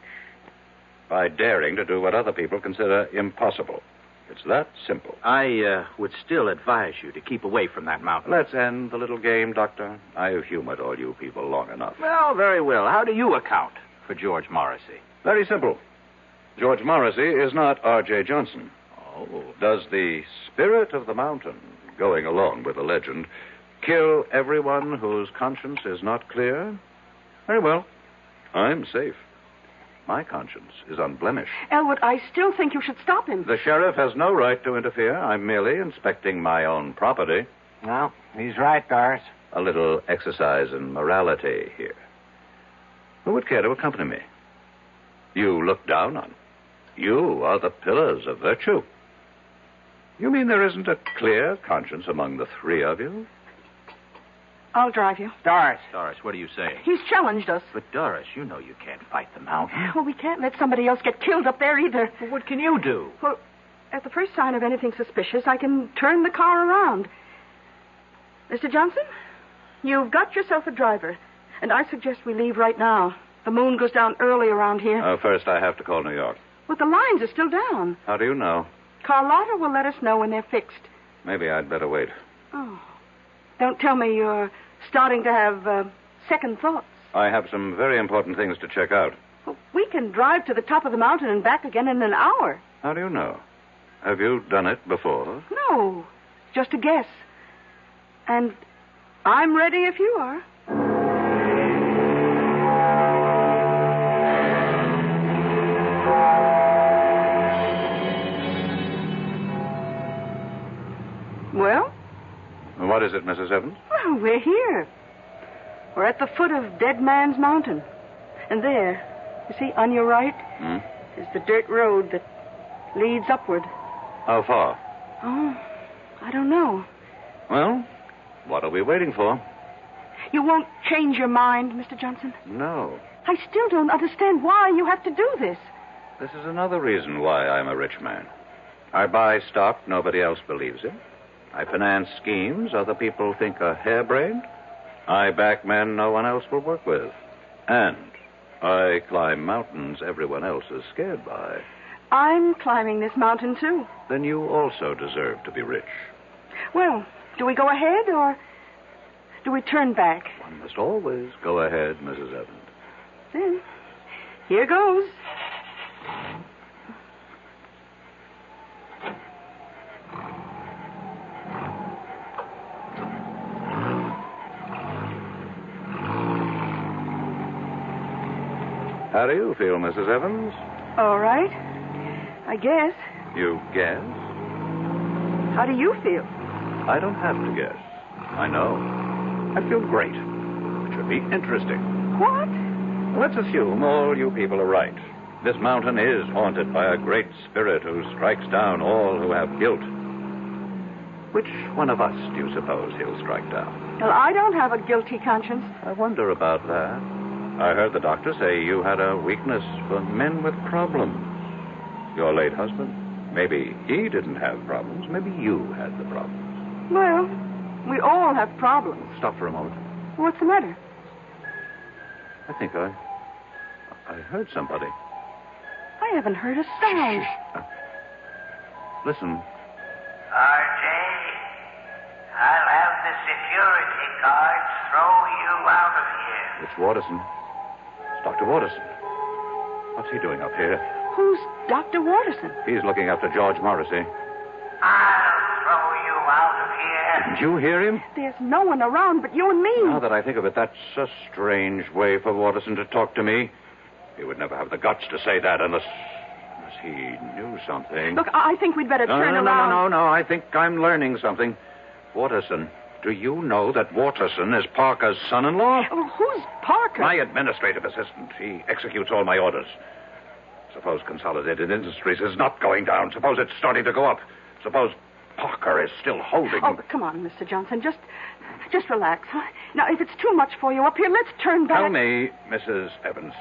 By daring to do what other people consider impossible. It's that simple. I would still advise you to keep away from that mountain. Let's end the little game, Doctor. I've humored all you people long enough. Well, very well. How do you account for George Morrissey? Very simple. George Morrissey is not R.J. Johnson. Oh. Does the spirit of the mountain, going along with the legend, kill everyone whose conscience is not clear? Very well. I'm safe. My conscience is unblemished. Elwood, I still think you should stop him. The sheriff has no right to interfere. I'm merely inspecting my own property. Well, he's right, Doris. A little exercise in morality here. Who would care to accompany me? You look down on. You are the pillars of virtue. You mean there isn't a clear conscience among the three of you? I'll drive you. Doris. Doris, what do you say? He's challenged us. But, Doris, you know you can't fight the mountain. Well, we can't let somebody else get killed up there either. Well, what can you do? Well, at the first sign of anything suspicious, I can turn the car around. Mr. Johnson, you've got yourself a driver, and I suggest we leave right now. The moon goes down early around here. First, I have to call New York. But the lines are still down. How do you know? Carlotta will let us know when they're fixed. Maybe I'd better wait. Oh. Don't tell me you're starting to have second thoughts. I have some very important things to check out. Well, we can drive to the top of the mountain and back again in an hour. How do you know? Have you done it before? No, just a guess. And I'm ready if you are. Well? What is it, Mrs. Evans? Well, we're here. We're at the foot of Dead Man's Mountain. And there, you see, on your right, is the dirt road that leads upward. How far? Oh, I don't know. Well, what are we waiting for? You won't change your mind, Mr. Johnson? No. I still don't understand why you have to do this. This is another reason why I'm a rich man. I buy stock nobody else believes in. I finance schemes other people think are harebrained. I back men no one else will work with. And I climb mountains everyone else is scared by. I'm climbing this mountain, too. Then you also deserve to be rich. Well, do we go ahead or do we turn back? One must always go ahead, Mrs. Evans. Then, here goes. How do you feel, Mrs. Evans? All right. I guess. You guess? How do you feel? I don't have to guess. I know. I feel great. It should be interesting. What? Let's assume all you people are right. This mountain is haunted by a great spirit who strikes down all who have guilt. Which one of us do you suppose he'll strike down? Well, I don't have a guilty conscience. I wonder about that. I heard the doctor say you had a weakness for men with problems. Your late husband, maybe he didn't have problems. Maybe you had the problems. Well, we all have problems. Stop for a moment. What's the matter? I think I heard somebody. I haven't heard a sound. Listen. R.J., I'll have the security guards throw you out of here. It's Watterson. It's Dr. Watterson. What's he doing up here? Who's Dr. Watterson? He's looking after George Morrissey. I'll throw you out of here. Didn't you hear him? There's no one around but you and me. Now that I think of it, that's a strange way for Waterson to talk to me. He would never have the guts to say that unless he knew something. Look, I think we'd better turn around. No. I think I'm learning something. Waterson, do you know that Waterson is Parker's son-in-law? Well, who's Parker? My administrative assistant. He executes all my orders. Suppose Consolidated Industries is not going down. Suppose it's starting to go up. Suppose Parker is still holding... Oh, come on, Mr. Johnson. Just relax. Huh? Now, if it's too much for you up here, let's turn back. Tell me, Mrs. Evans,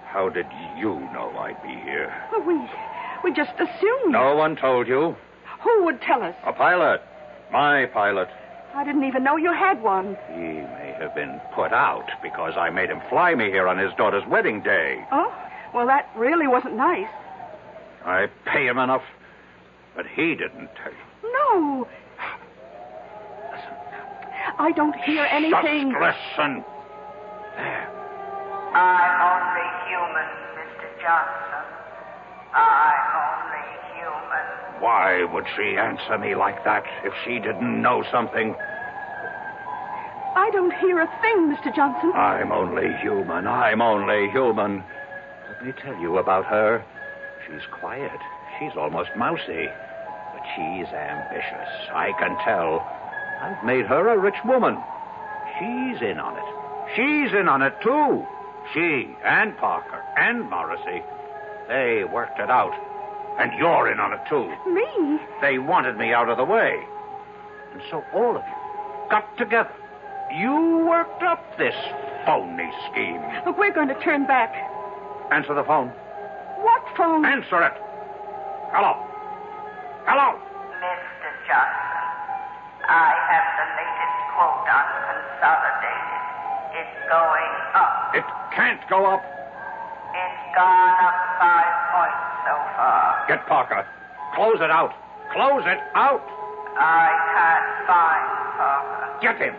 how did you know I'd be here? Well, we just assumed. No one told you. Who would tell us? A pilot. My pilot. I didn't even know you had one. He may have been put out because I made him fly me here on his daughter's wedding day. Oh? Well, that really wasn't nice. I pay him enough, but he didn't tell you. No. Listen. I don't hear anything. Just listen. There. I'm only human, Mr. Johnson. I'm only human. Why would she answer me like that if she didn't know something? I don't hear a thing, Mr. Johnson. I'm only human. Let me tell you about her. She's quiet. She's almost mousy. But she's ambitious. I can tell. I've made her a rich woman. She's in on it. She's in on it, too. She and Parker and Morrissey. They worked it out. And you're in on it, too. Me? They wanted me out of the way. And so all of you got together. You worked up this phony scheme. Look, we're going to turn back. Answer the phone. What phone? Answer it. Hello. Hello. Mr. Johnson, I have the latest quote on Consolidated. It's going up. It can't go up. It's gone up 5 points so far. Get Parker. Close it out. Close it out. I can't find Parker. Get him.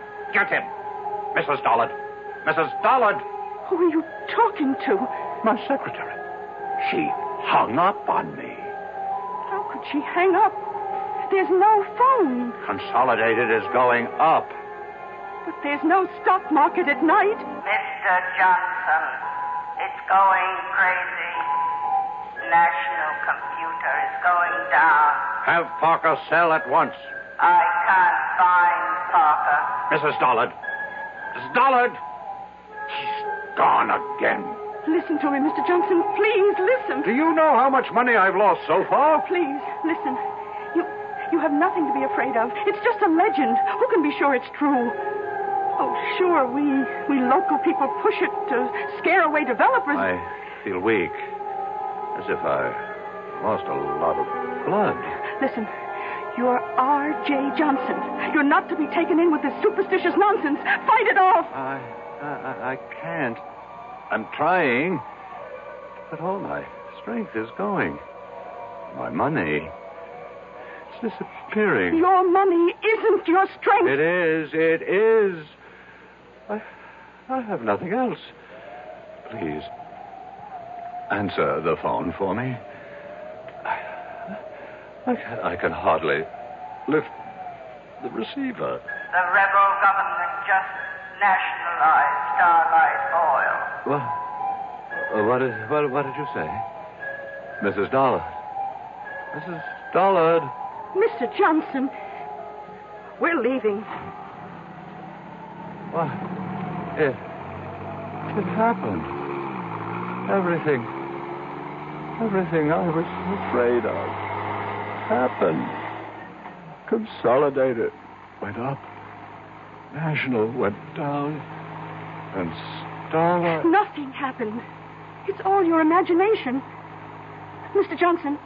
Mrs. Dollard. Who are you talking to? My secretary. She hung up on me. How could she hang up? There's no phone. Consolidated is going up. But there's no stock market at night. Mr. Johnson, it's going crazy. National computer is going down. Have Parker sell at once. I can't find Parker. Mrs. Dollard. He's gone again. Listen to me, Mr. Johnson. Please, listen. Do you know how much money I've lost so far? Please, listen. You have nothing to be afraid of. It's just a legend. Who can be sure it's true? Oh, sure, we local people push it to scare away developers. I feel weak. As if I lost a lot of blood. Listen, you're R.J. Johnson. You're not to be taken in with this superstitious nonsense. Fight it off. I can't. I'm trying. But all my strength is going. My money. It's disappearing. Your money isn't your strength. It is. I have nothing else. Please, answer the phone for me. I can hardly lift the receiver. The rebel government just nationalized Starlight Oil. What did you say? Mrs. Dollard. Mrs. Dollard. Mr. Johnson, we're leaving. What? It happened. Everything I was afraid of happened. Consolidated went up. National went down. And Starlight... Nothing happened. It's all your imagination. Mr. Johnson.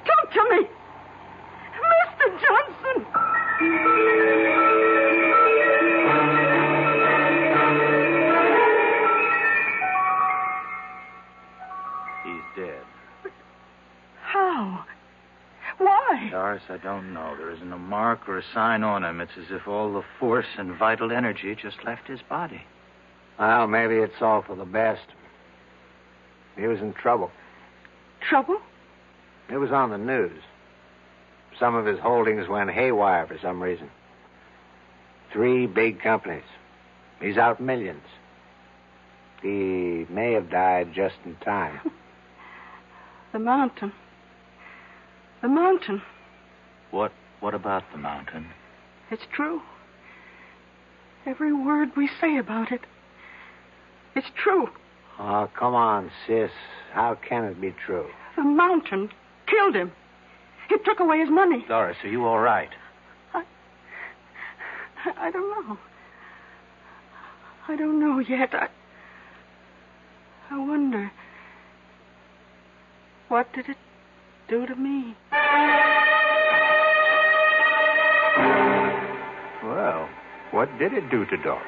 Talk to me. Mr. Johnson. He's dead. How? Why? Doris, I don't know. There isn't a mark or a sign on him. It's as if all the force and vital energy just left his body. Well, maybe it's all for the best. He was in trouble. Trouble? It was on the news. Some of his holdings went haywire for some reason. 3 big companies. He's out millions. He may have died just in time. The mountain. The mountain. What about the mountain? It's true. Every word we say about it. It's true. Oh, come on, sis. How can it be true? The mountain killed him. It took away his money. Doris, are you all right? I don't know. I don't know yet. I wonder. What did it do to me? Well, what did it do to Doris?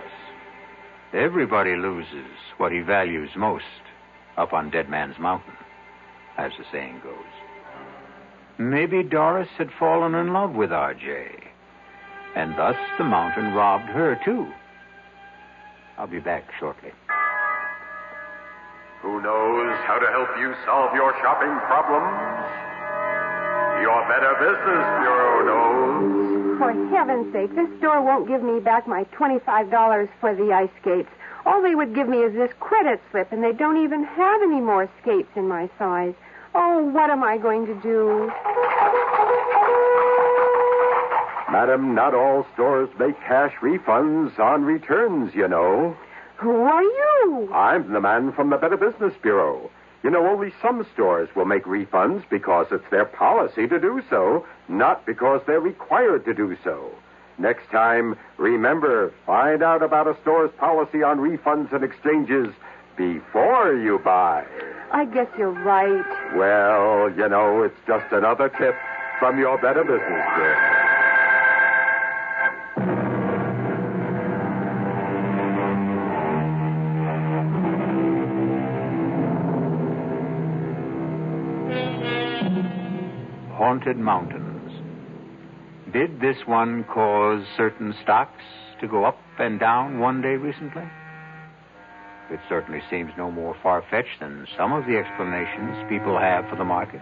Everybody loses what he values most up on Dead Man's Mountain, as the saying goes. Maybe Doris had fallen in love with R.J., and thus the mountain robbed her, too. I'll be back shortly. Who knows how to help you solve your shopping problems? Your Better Business Bureau knows. For heaven's sake, this store won't give me back my $25 for the ice skates. All they would give me is this credit slip, and they don't even have any more skates in my size. Oh, what am I going to do? Madam, not all stores make cash refunds on returns, you know. Who are you? I'm the man from the Better Business Bureau. You know, only some stores will make refunds because it's their policy to do so, not because they're required to do so. Next time, remember, find out about a store's policy on refunds and exchanges before you buy. I guess you're right. Well, you know, it's just another tip from your Better Business Bureau. Haunted mountains. Did this one cause certain stocks to go up and down one day recently? It certainly seems no more far-fetched than some of the explanations people have for the market.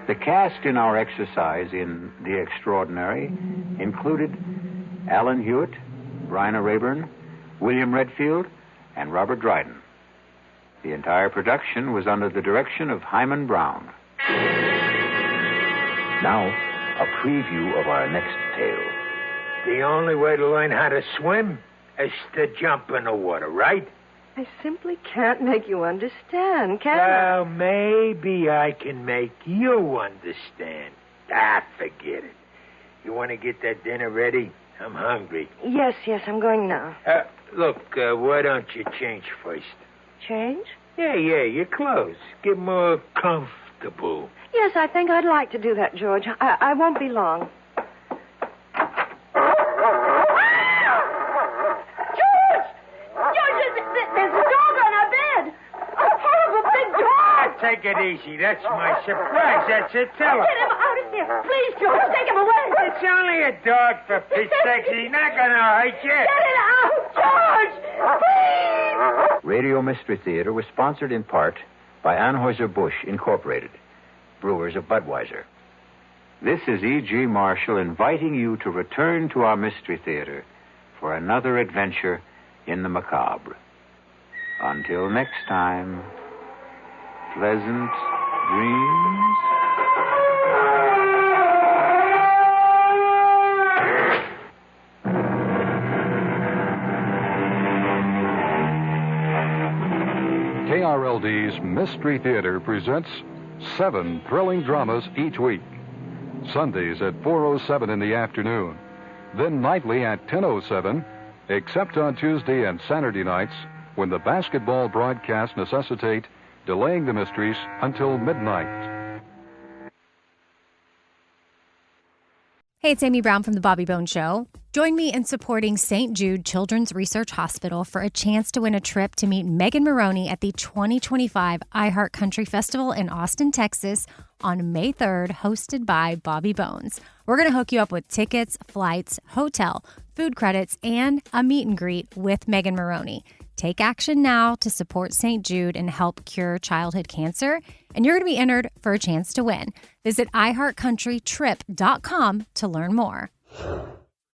The cast in our exercise in The Extraordinary included Alan Hewitt, Bryna Rayburn, William Redfield, and Robert Dryden. The entire production was under the direction of Hyman Brown. Now, a preview of our next tale. The only way to learn how to swim is to jump in the water, right? I simply can't make you understand, can I? Well, maybe I can make you understand. Forget it. You want to get that dinner ready? I'm hungry. Yes, I'm going now. Look, why don't you change first? Change? Yeah, your clothes. Get more comfortable. Yes, I think I'd like to do that, George. I won't be long. There's a dog on our bed. A horrible big dog. Take it easy. That's my surprise. That's it. Tell her. Get him out of here. Please, George, take him away. It's only a dog, for Pete's sake. He's not going to hurt you. Get it out, George. Please. Radio Mystery Theater was sponsored in part by Anheuser-Busch Incorporated, brewers of Budweiser. This is E.G. Marshall inviting you to return to our Mystery Theater for another adventure in the macabre. Until next time, pleasant dreams. KRLD's Mystery Theater presents 7 thrilling dramas each week. Sundays at 4:07 in the afternoon. Then nightly at 10:07, except on Tuesday and Saturday nights when the basketball broadcasts necessitate delaying the mysteries until midnight. Hey, it's Amy Brown from The Bobby Bones Show. Join me in supporting St. Jude Children's Research Hospital for a chance to win a trip to meet Megan Maroney at the 2025 iHeart Country Festival in Austin, Texas on May 3rd, hosted by Bobby Bones. We're going to hook you up with tickets, flights, hotel, food credits, and a meet and greet with Megan Maroney. Take action now to support St. Jude and help cure childhood cancer. and you're going to be entered for a chance to win. Visit iHeartCountryTrip.com to learn more.